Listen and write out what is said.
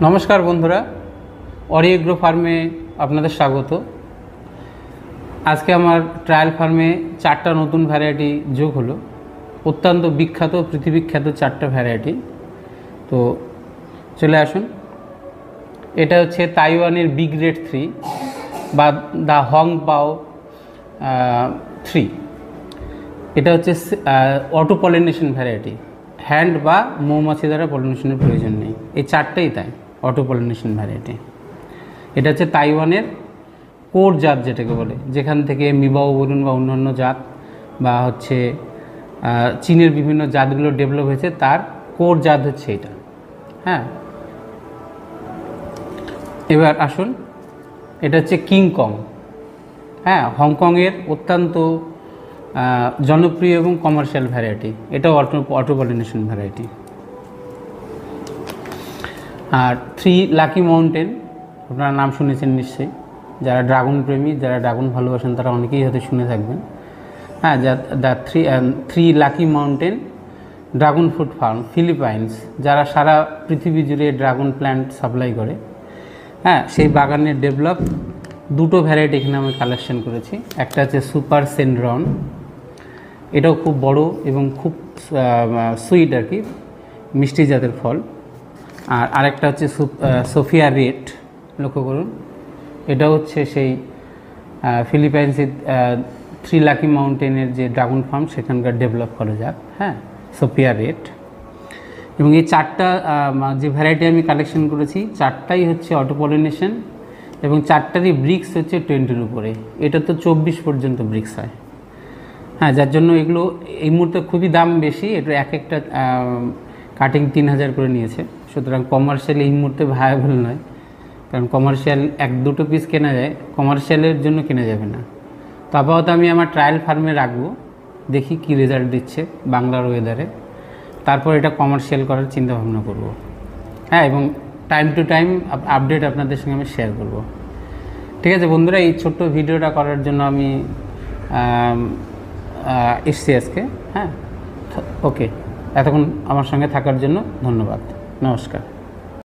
নমস্কার বন্ধুরা, অরি এগ্রো ফার্মে আপনাদের স্বাগত। আজকে আমার ট্রায়াল ফার্মে 4টা নতুন ভ্যারাইটি যোগ হলো, অত্যন্ত বিখ্যাত পৃথিবীখ্যাত 4টা ভ্যারাইটি। তো চলে আসুন। এটা হচ্ছে তাইওয়ানের বিগ রেড 3 বা দ্য হং পাও 3। এটা হচ্ছে অটো পলিনেশন ভ্যারাইটি, হ্যান্ড বা মৌমাছি দ্বারা পলিনেশনের প্রয়োজন নেই। এই 4টাই তাই অটো পলিনেশন ভ্যারাইটি। এটা হচ্ছে তাইওয়ানের কোর জাত যেটাকে বলে, যেখান থেকে মিবাও বলুন বা অন্যান্য জাত বা হচ্ছে চীনের বিভিন্ন জাতগুলো ডেভেলপ হয়েছে, তার কোর জাত হচ্ছে এটা। হ্যাঁ, এবার আসুন, এটা হচ্ছে কিংকং। হ্যাঁ, হংকংয়ের অত্যন্ত জনপ্রিয় এবং কমার্শিয়াল ভ্যারাইটি। এটাও অটো পলিনেশন ভ্যারাইটি। আর 3 লাকি মাউন্টেন, আপনারা নাম শুনেছেন নিশ্চয়ই। যারা ড্রাগন প্রেমী, যারা ড্রাগন ভালোবাসেন, তারা অনেকেই হয়তো শুনে থাকবেন। হ্যাঁ, the 3 lucky mountain dragon fruit farm, Philippines, যারা সারা পৃথিবী জুড়ে ড্রাগন প্ল্যান্ট সাপ্লাই করে। হ্যাঁ, সেই বাগানের ডেভেলপ 2টো ভ্যারাইটি এখানে আমি কালেকশন করেছি। একটা হচ্ছে সুপার সেনরন, এটাও খুব বড় এবং খুব সুইট আর কি, মিষ্টি জাতের ফল। আর আরেকটা হচ্ছে সোফিয়া রেড, লক্ষ্য করুন, এটা হচ্ছে সেই ফিলিপাইন্সের 3 লাকি মাউন্টেনের যে ড্রাগন ফার্ম, সেখানকার ডেভেলপ করা যাক। হ্যাঁ, সোফিয়া রেড। এবং এই 4টা যে ভ্যারাইটি আমি কালেকশন করেছি, 4টাই হচ্ছে অটো পলিনেশন এবং 4টারই ব্রিক্স হচ্ছে 20-এর উপরে। এটা তো 24 পর্যন্ত ব্রিক্স হয়। হ্যাঁ, যার জন্য এগুলো এই মুহূর্তে খুবই দাম বেশি। এটা একটা কাটিং 3000 করে নিয়েছে। সুতরাং কমার্শিয়াল এই মুহূর্তে ভায়াবল নয়, কারণ কমার্শিয়াল 1-2 পিস কেনা যায়, কমার্শিয়ালের জন্য কেনা যাবে না। তো আপাতত আমি আমার ট্রায়াল ফার্মে রাখবো, দেখি কি রেজাল্ট দিচ্ছে বাংলার ওয়েদারে। তারপর এটা কমার্শিয়াল করার চিন্তা ভাবনা করব। হ্যাঁ, এবং টাইম টু টাইম আপডেট আপনাদের সঙ্গে আমি শেয়ার করব। ঠিক আছে বন্ধুরা, এই ছোট্ট ভিডিওটা করার জন্য আমি এসছি আজকে। হ্যাঁ, ওকে, এতক্ষণ আমার সঙ্গে থাকার জন্য ধন্যবাদ। নমস্কার।